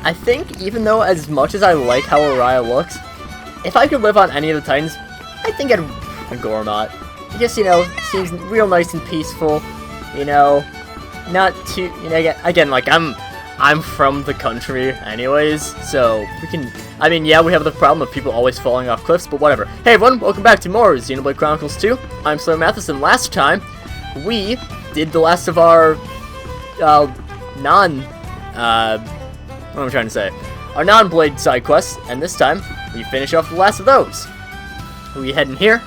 I think even though as much as I like how Araya looks, if I could live on any of the Titans, I think I'd Gormott. It just, you know, seems real nice and peaceful, you know, not too, you know, again, like, I'm from the country anyways, so we can, I mean, yeah, we have the problem of people always falling off cliffs, but whatever. Hey everyone, welcome back to more Xenoblade Chronicles 2. I'm SlayerMathis, and last time, we did the last of our, what am I trying to say? Our non-Blade side quests, and this time, we finish off the last of those. Who are we heading here?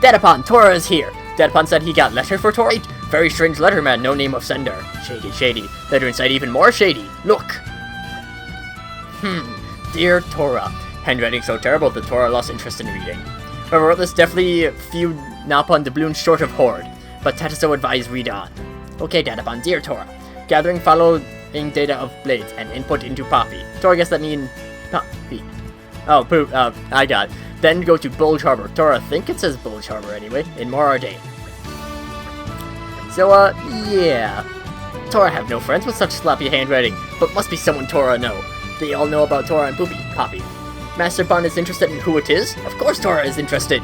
Dedapon, Tora is here. Dedapon said he got letter for Tora. Very strange letter, man, no name of sender. Shady, shady. Letter inside even more shady. Look! Dear Tora. Handwriting so terrible that Tora lost interest in reading. Whoever wrote this definitely few Napon doubloons short of Horde, but Tataso advised read on. Okay, Dedapon, dear Tora. Gathering following data of blades and input into Poppy. Tora, I guess that means Poppy. Oh, poop, I got it. Then go to Bulge Harbor. Tora, I think it says Bulge Harbor anyway, in Morardane. So, yeah. Tora have no friends with such sloppy handwriting, but must be someone Tora know. They all know about Tora and Poppy. Master Bond is interested in who it is? Of course Tora is interested.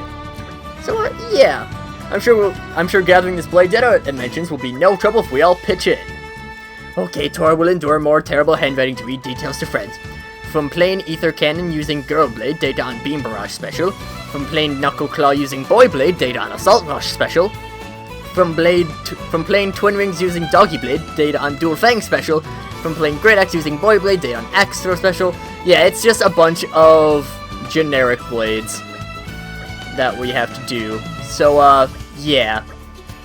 So, yeah. I'm sure gathering this blade data it mentions will be no trouble if we all pitch in. Okay, Tora will endure more terrible handwriting to read details to friends. From plain Ether Cannon using Girl Blade, data on Beam Barrage Special. From plain Knuckle Claw using Boy Blade, data on Assault Rush Special. From plain Twin Rings using Doggy Blade, data on Dual Fang Special. From plain Great Axe using Boy Blade, data on Axe Throw Special. Yeah, it's just a bunch of generic blades that we have to do. So, yeah.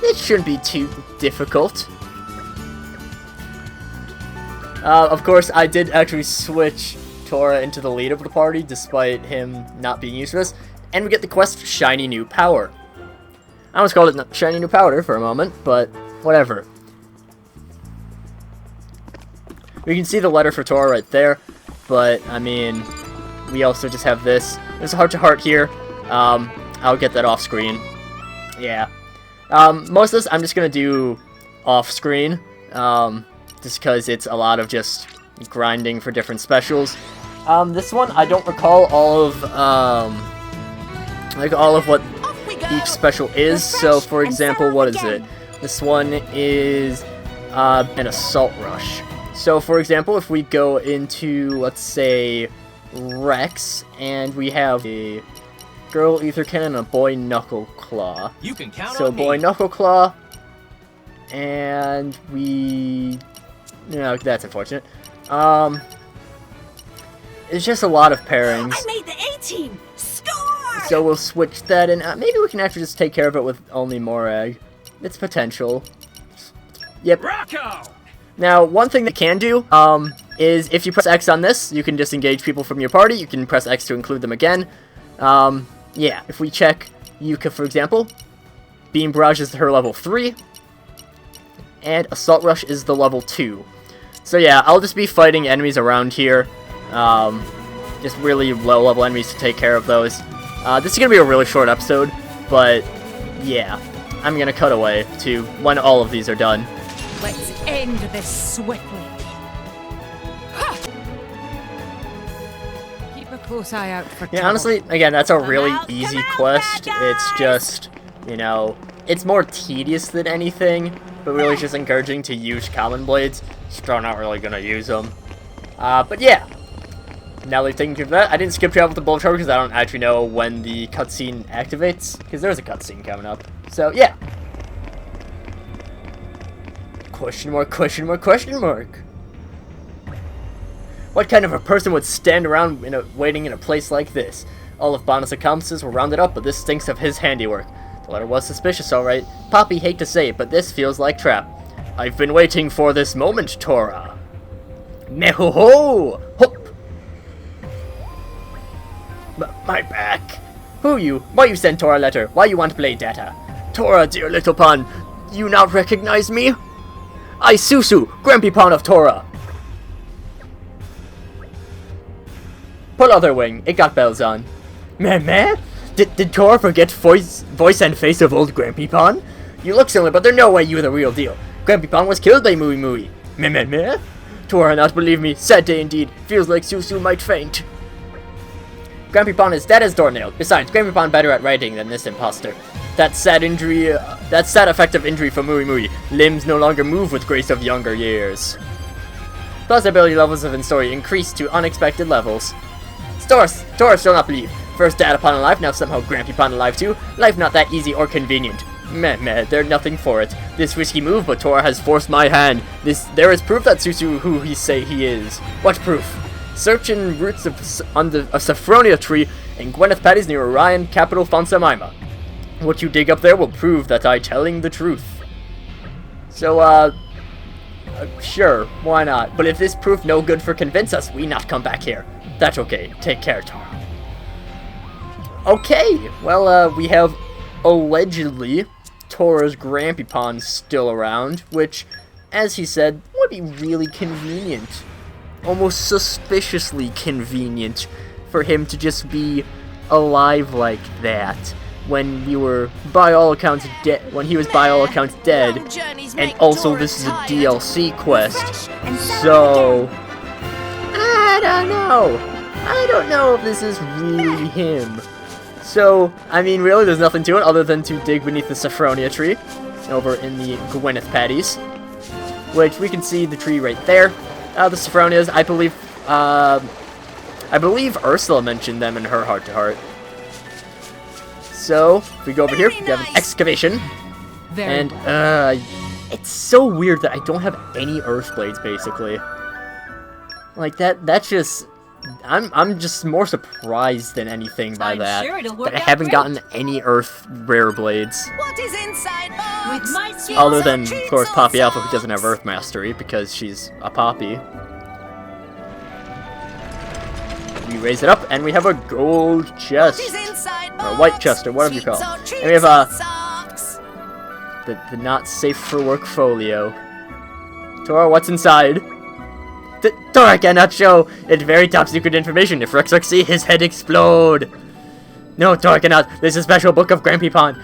It shouldn't be too difficult. Of course, I did actually switch Tora into the lead of the party, despite him not being used for this, and we get the quest Shiny New Power. I almost called it Shiny New Powder for a moment, but whatever. We can see the letter for Tora right there, but, I mean, we also just have this. There's a heart-to-heart here. I'll get that off-screen. Yeah. Most of this I'm just gonna do off-screen, just because it's a lot of just grinding for different specials. This one, I don't recall all of what each special is. So, for example, what is it? This one is an Assault Rush. So, for example, if we go into, let's say, Rex, and we have a Girl Ether Cannon and a Boy Knuckle Claw. You can count so, on Boy me. Knuckle Claw, and we... No, that's unfortunate. It's just a lot of pairings. I made the A-team! Score! So we'll switch that, and maybe we can actually just take care of it with only Morag. It's potential. Yep. Rocco! Now, one thing that you can do, is if you press X on this, you can disengage people from your party. You can press X to include them again. Yeah, if we check Yuka, for example, Beam Barrage is her level 3, and Assault Rush is the level 2. So yeah, I'll just be fighting enemies around here. Just really low-level enemies to take care of those. This is going to be a really short episode, but yeah, I'm going to cut away to when all of these are done. Let's end this swiftly. Keep a close eye out for Yeah, honestly, again, that's a really easy quest. It's just, you know, it's more tedious than anything, but really it's just encouraging to use common blades. Still not really going to use them. But yeah. Now that we've taken care of that, I didn't skip travel to Bulge Harbor because I don't actually know when the cutscene activates, because there's a cutscene coming up. So, yeah. Question mark, question mark, question mark. What kind of a person would stand around waiting in a place like this? All of Bonus' accomplices were rounded up, but this stinks of his handiwork. The letter was suspicious, alright. Poppy, hate to say it, but this feels like trap. I've been waiting for this moment, Tora. Meho-ho! Hop! My back. Who you? Why you sent Tora a letter? Why you want blade data? Tora, dear little pun, you not recognize me? I Susu, Grampy Pawn of Tora. Pull other wing, it got bells on. Meh? Did Tora forget voice and face of old Grampy Pawn? You look similar, but there's no way you're the real deal. Grampy Pawn was killed by Mui Mui. Meh? Tora not believe me. Sad day indeed. Feels like Susu might faint. Grampy is dead as doornail. Besides, Grampy better at writing than this imposter. That sad effect of injury from Mui Mui. Limbs no longer move with grace of younger years. Plausibility levels of in story increase to unexpected levels. Tora still not believe. First dad upon alive, now somehow Grampy alive too. Life not that easy or convenient. Meh, they're nothing for it. This risky move, but Tora has forced my hand. There is proof that Susu who he say he is. What proof? Search in roots of a Saffronia tree in Gwyneth Patty's near Orion, capital Fonsamima. What you dig up there will prove that I telling the truth. So, sure, why not? But if this proof no good for convince us, we not come back here. That's okay. Take care, Tora. Okay, well, we have allegedly Tora's Grampy still around, which, as he said, would be really convenient. Almost suspiciously convenient for him to just be alive like that when we were, by all accounts, dead. When he was, by all accounts, dead. And also, this is a DLC quest. So, I don't know. I don't know if this is really him. So, I mean, really, there's nothing to it other than to dig beneath the Saffronia tree over in the Gwyneth Patties, which we can see the tree right there. The Saffronias, I believe Ursula mentioned them in her heart-to-heart. So, if we go over here, we have an excavation. And, it's so weird that I don't have any Earth Blades, basically. Like, that's just... I'm just more surprised than anything by that. That I haven't gotten any Earth Rare Blades. What is inside box? Other than, of course, Poppy Alpha, who doesn't have Earth Mastery, because she's a Poppy. We raise it up, and we have a gold chest. Or a white chest, or whatever you call it. And we have the not safe for work folio. Tora, what's inside? Tora cannot show. It's very top secret information. If Rex see his head explode. No, Tora cannot. There's a special book of Grampy Pond,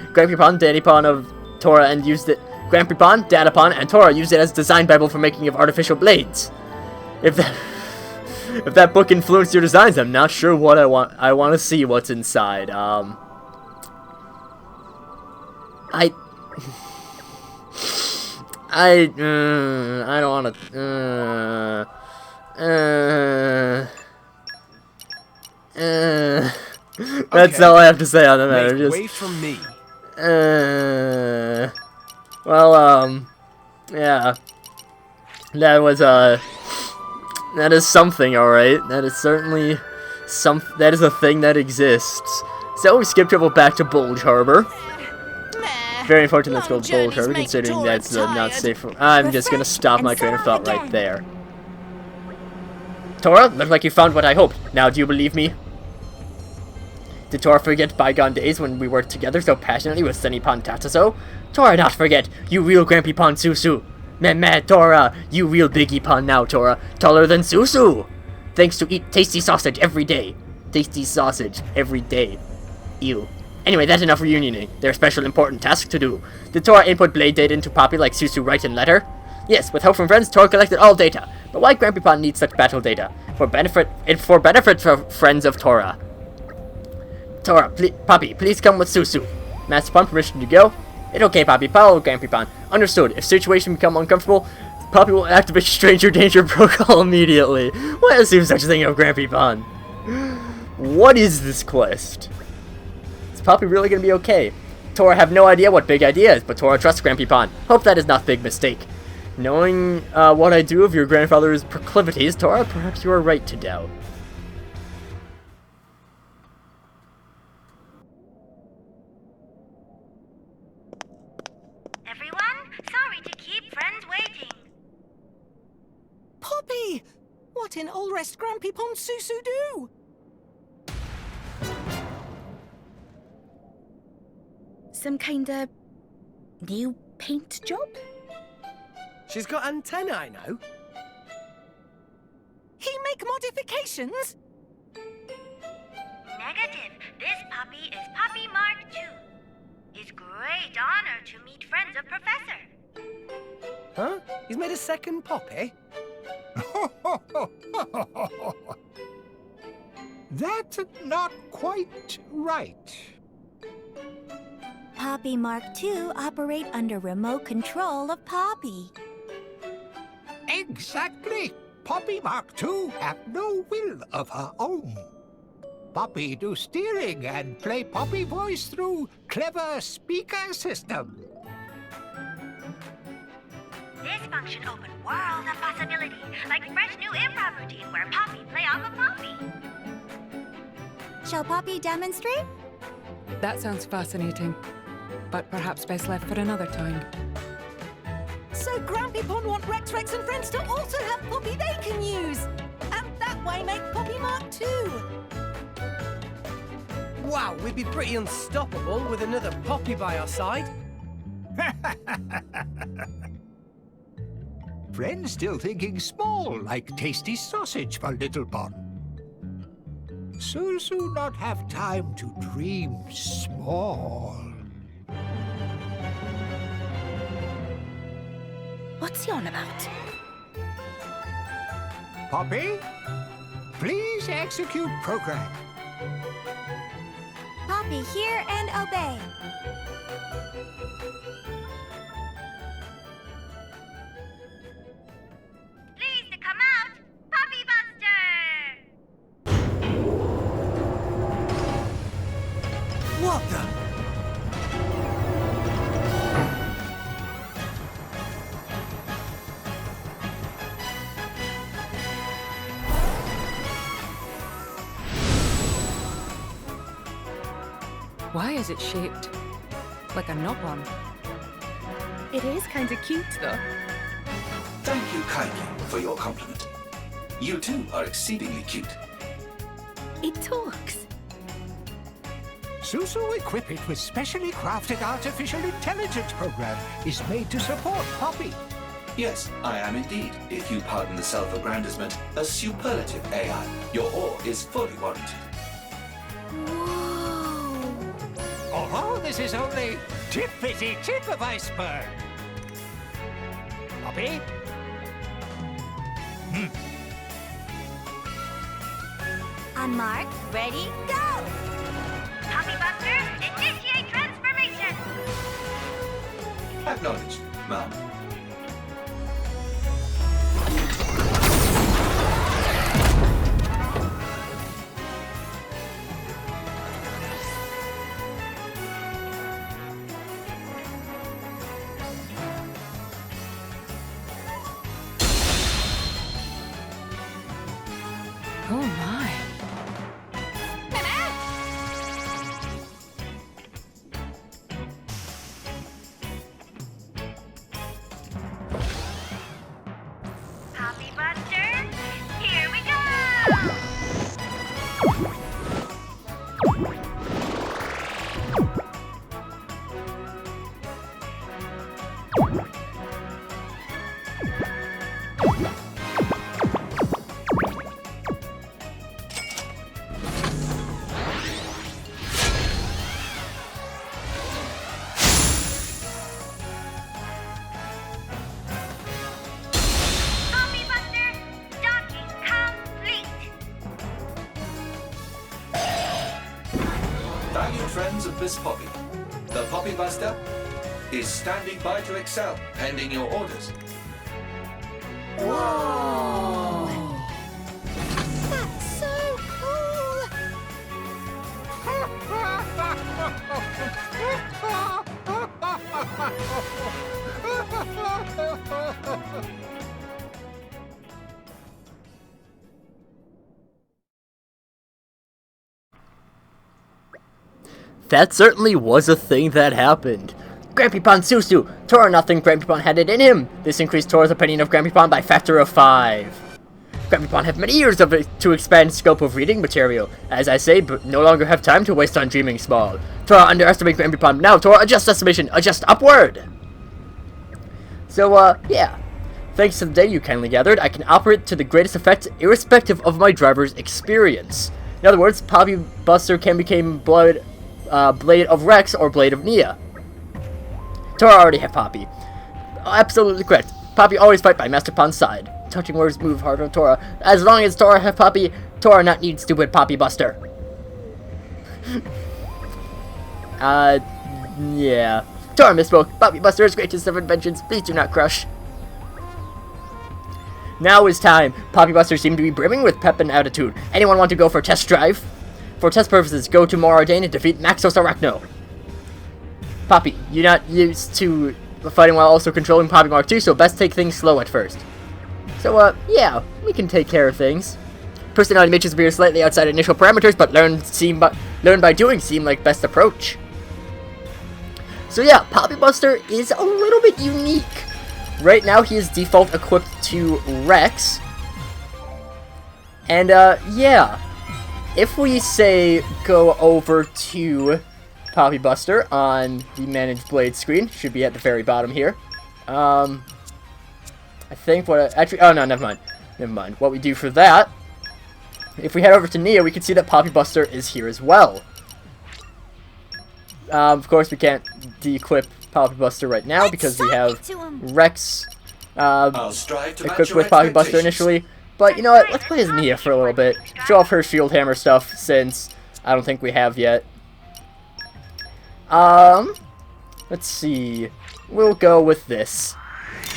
Daddy Pond of Tora, and used it. Grampy Pond, Data Pond, and Tora used it as design bible for making of artificial blades. If that book influenced your designs, I'm not sure what I want. I want to see what's inside. I don't want to. That's all I have to say on the matter. Make way from me. Well, yeah. That is something, alright. That is certainly that is a thing that exists. So we skip travel back to Bulge Harbor. Very important let's go to Bulge Harbor, considering that's not safe for... I'm just gonna stop my train of thought right there. Tora, looks like you found what I hoped. Now do you believe me? Did Tora forget bygone days when we worked together so passionately with Sunny Pond Tataso? Tora not forget, you real Grampy Pond Susu. Meh, Tora, you real Biggie Pond now, Tora. Taller than Susu. Thanks to eat tasty sausage every day. Tasty sausage every day. Ew. Anyway, that's enough reunioning. There's special important tasks to do. Did Tora input blade data into Poppy like Susu write in letter? Yes, with help from friends, Tora collected all data. But why Grampy Pond needs such battle data? For benefit for friends of Tora. Tora, Poppy, please come with Susu. Master Pond, permission to go? It's okay, Poppy. Follow Grampy Pond. Understood. If situation become uncomfortable, Poppy will activate Stranger Danger Protocol immediately. Why assume such a thing of Grampy Pond? What is this quest? Is Poppy really gonna be okay? Tora have no idea what big idea is, but Tora trusts Grampy Pond. Hope that is not big mistake. Knowing what I do of your grandfather's proclivities, Tora, perhaps you are right to doubt. Poppy! What in all rest Grampy Pond Susu do? Some kind of new paint job? She's got antennae, I know. He make modifications? Negative. This puppy is Puppy Mark II. It's great honor to meet friends of Professor. Huh? He's made a second Poppy? That's not quite right. Poppy Mark II operate under remote control of Poppy. Exactly. Poppy Mark II have no will of her own. Poppy do steering and play Poppy voice through clever speaker system. This function open world of possibility, like fresh new improv routine where Poppy play off of Poppy. Shall Poppy demonstrate? That sounds fascinating, but perhaps best left for another time. So Grampy Pond want Rex and friends to also have Poppy they can use. And that way make Poppy Mark II. Wow, we'd be pretty unstoppable with another Poppy by our side. Friends still thinking small, like tasty sausage for Little Pond. Susu not have time to dream small. What's he on about? Poppy, please execute program. Poppy, hear and obey. Please to come out, Poppy Buster! What the? Why is it shaped like a knob-on? It is kind of cute, though. Thank you kindly for your compliment. You too are exceedingly cute. It talks. Susu equip it with specially crafted artificial intelligence program is made to support Poppy. Yes, I am indeed, if you pardon the self-aggrandizement, a superlative AI. Your ore is fully warranted. Oh, this is only tip of iceberg. Poppy? On mark, ready, go! Poppy Buster, initiate transformation! Acknowledged, ma'am. Oh my. Poppy Buster, here we go! Poppy Buster, docking complete! Valued friends of Miss Poppy, the Poppy Buster is standing by to excel, pending your orders. Whoa! That's so cool! That certainly was a thing that happened. Grampy Pond Susu! Tora not think Grampy Pond had it in him! This increased Tora's opinion of Grampy Pond by a factor of 5. Grampy Pond have many years to expand scope of reading material. As I say, but no longer have time to waste on dreaming small. Tora underestimate Grampy Pond. Now, Tora, adjust estimation. Adjust upward! So, yeah. Thanks to the data you kindly gathered, I can operate to the greatest effect irrespective of my driver's experience. In other words, Poppy Buster can become Blade of Rex or Blade of Nia. Tora already have Poppy. Absolutely correct. Poppy always fight by Master Pond's side. touching words move heart of Tora. As long as Tora have Poppy, Tora not need stupid Poppy Buster. Yeah. Tora misspoke. Poppy Buster is greatest of inventions. Please do not crush. Now is time. Poppy Buster seem to be brimming with pep and attitude. Anyone want to go for a test drive? For test purposes, go to Moradane and defeat Maxos Arachno. Poppy, you're not used to fighting while also controlling Poppy Mark II, so best take things slow at first. So, yeah, we can take care of things. Personality matrix appears slightly outside initial parameters, but learn by doing seem like best approach. So yeah, Poppy Buster is a little bit unique. Right now, he is default equipped to Rex. And, yeah. If we, say, go over to Poppy Buster on the Manage Blade screen, should be at the very bottom here. I think what... Actually, oh, no, never mind. Never mind. What we do for that, if we head over to Nia, we can see that Poppy Buster is here as well. Of course, we can't de-equip Poppy Buster right now because we have Rex equipped with Poppy Buster initially. But, you know what, let's play as Nia for a little bit. Show off her Shield Hammer stuff, since I don't think we have yet. Let's see. We'll go with this.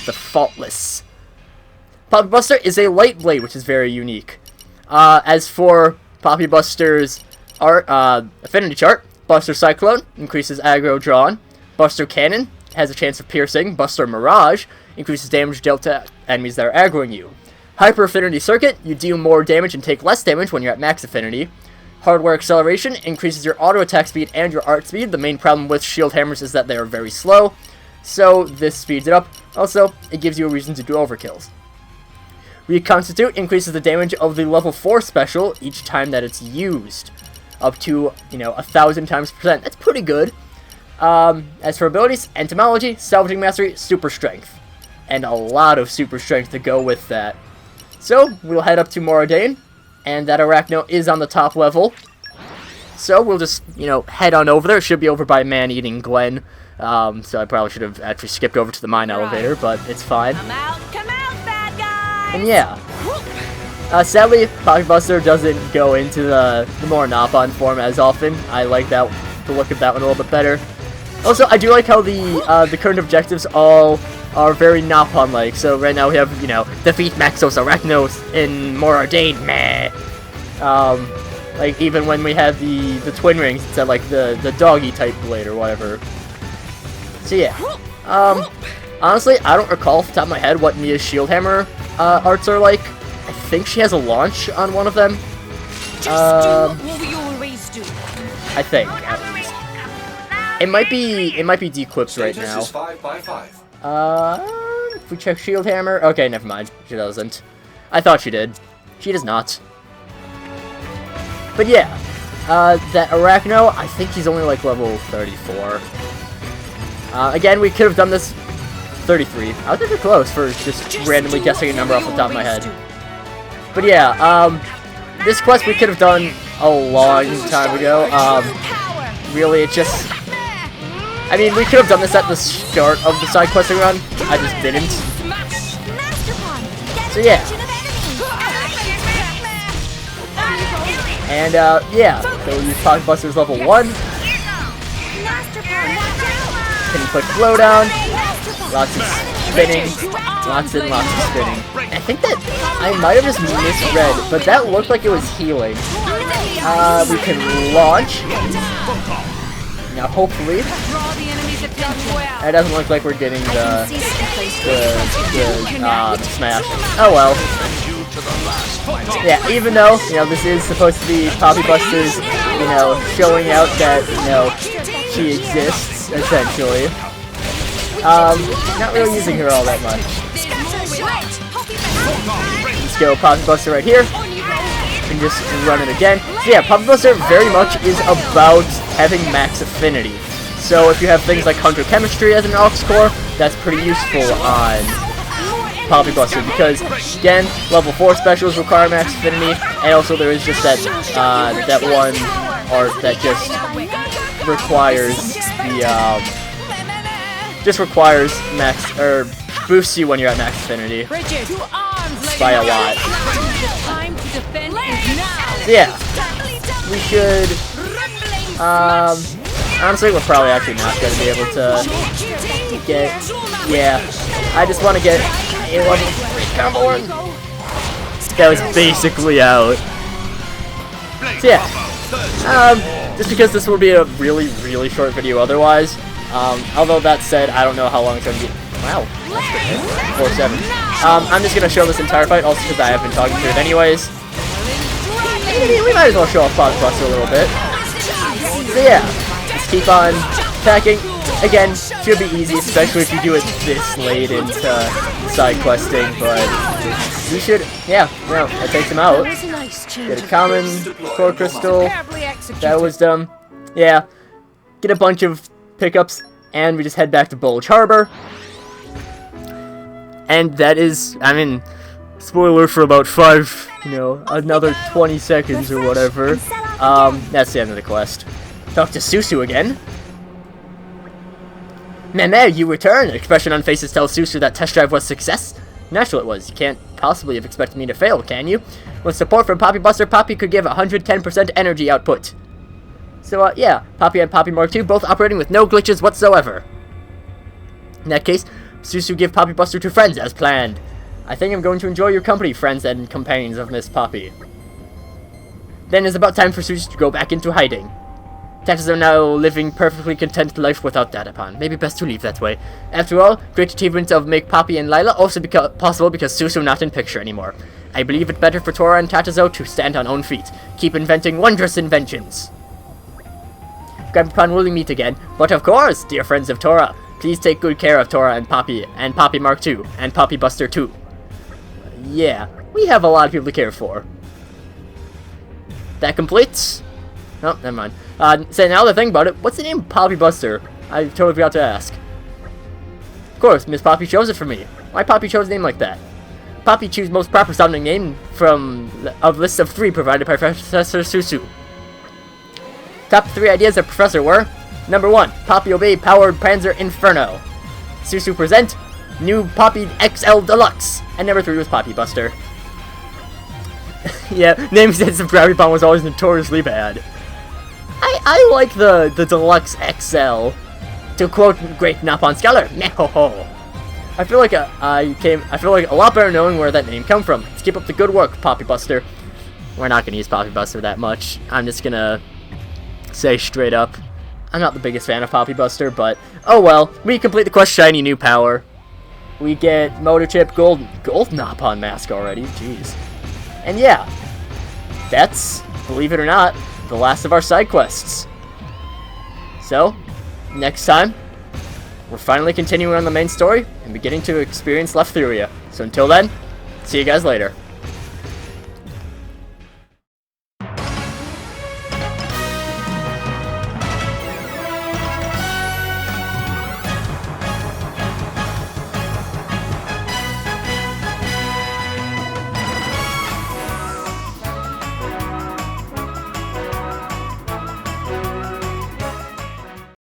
The Faultless. Poppy Buster is a light blade, which is very unique. As for Poppy Buster's affinity chart, Buster Cyclone increases aggro drawn. Buster Cannon has a chance of piercing. Buster Mirage increases damage dealt to enemies that are aggroing you. Hyper Affinity Circuit, you deal more damage and take less damage when you're at max affinity. Hardware Acceleration increases your auto attack speed and your art speed. The main problem with shield hammers is that they are very slow, so this speeds it up. Also, it gives you a reason to do overkills. Reconstitute increases the damage of the level 4 special each time that it's used, up to, 1,000 times %. That's pretty good. As for abilities, Entomology, Salvaging Mastery, Super Strength, and a lot of Super Strength to go with that. So, we'll head up to Moradane, and that Arachno is on the top level. So, we'll just, head on over there. It should be over by Man-Eating Glen. So I probably should have actually skipped over to the mine elevator, but it's fine. Come out, bad guys! And yeah. Sadly, Poppy Buster doesn't go into the more Napon form as often. I like the look of that one a little bit better. Also, I do like how the current objectives all are very Napon-like. So right now we have, defeat Maxos Arachnos in Moradane, meh. Like, even when we have the Twin Rings, it's at, like, the doggy type blade or whatever. So yeah. Honestly, I don't recall off the top of my head what Nia's Shield Hammer arts are like. I think she has a launch on one of them. Just do what we always do. I think, at least. It might be de-clips right now. 5 by 5. If we check Shield Hammer, okay, never mind. She doesn't. I thought she did. She does not. But yeah, that Arachno, I think he's only like level 34. Again, we could have done this 33. I was pretty close for just randomly guessing a number off the top of my head. But yeah, this quest we could have done a long time ago. Really, it just... I mean, we could have done this at the start of the side questing run. I just didn't. So yeah. And yeah, so we use Poppy Buster's level 1. Can you click flow down? Lots of spinning. Lots and lots of spinning. I think that I might have just misread, but that looked like it was healing. We can launch. Now hopefully, it doesn't look like we're getting the smash. Oh well. Yeah, even though, this is supposed to be Poppy Buster's, showing out that, she exists, essentially. Not really using her all that much. Let's go Poppy Buster right here. And just run it again. So yeah, Poppy Buster very much is about having max affinity. So if you have things like Hunter Chemistry as an aux core, that's pretty useful on Poppy Buster, because again, level 4 specials require max affinity, and also there is just that that one art that just requires max, or boosts you when you're at max affinity. by a lot. Time to defend is now. So yeah, we should, honestly, we're probably actually not going to be able to get, yeah, I just want to get a level 3 combo in. That was basically out. So yeah, just because this will be a really, really short video otherwise, although that said, I don't know how long it's going to be. Wow, that's pretty good. 4-7. I'm just going to show this entire fight, also because I have been talking through it anyways. We might as well show off Poppy Buster a little bit. So yeah, just keep on attacking. Again, should be easy, especially if you do it this late into side questing, but we should, yeah, no, that takes him out. Get a common, core crystal, that was dumb. Yeah, get a bunch of pickups, and we just head back to Bulge Harbor. And that is, I mean, spoiler for about another 20 seconds or whatever. That's the end of the quest. Talk to Susu again. Meme, you return! Expression on faces tells Susu that test drive was success. Natural it was. You can't possibly have expected me to fail, can you? With support from Poppy Buster, Poppy could give 110% energy output. So, yeah, Poppy and Poppy Mark II both operating with no glitches whatsoever. In that case, Susu give Poppy Buster to friends as planned. I think I'm going to enjoy your company, friends and companions of Miss Poppy. Then it's about time for Susu to go back into hiding. Taxes are now living perfectly content life without Datapon. Maybe best to leave that way. After all, great achievements of make Poppy and Lila also possible because Susu not in picture anymore. I believe it better for Tora and Tatazo to stand on own feet. Keep inventing wondrous inventions. Grandpa willing meet again, but of course, dear friends of Tora, please take good care of Tora and Poppy Mark II, and Poppy Buster too. Yeah, we have a lot of people to care for. That completes? Oh, never mind. So now the thing about it, what's the name of Poppy Buster? I totally forgot to ask. Of course, Miss Poppy chose it for me. Why Poppy chose a name like that? Poppy choose most proper sounding name from a list of 3 provided by Professor Susu. Top 3 ideas of Professor were: number 1, Poppy Obey Powered Panzer Inferno. Susu present New Poppy XL Deluxe. And number 3 was Poppy Buster. Yeah, name sense of Gravity Bomb was always notoriously bad. I like the Deluxe XL. To quote great Napon scholar, mehoho. I feel like a lot better knowing where that name come from. Let's keep up the good work, Poppy Buster. We're not gonna use Poppy Buster that much. I'm just gonna say straight up, I'm not the biggest fan of Poppy Buster, but oh well. We complete the quest shiny new power. We get motor chip gold Napon mask already. Jeez. And yeah, that's, believe it or not, the last of our side quests. So, next time, we're finally continuing on the main story and beginning to experience Lefthuria. So until then, see you guys later.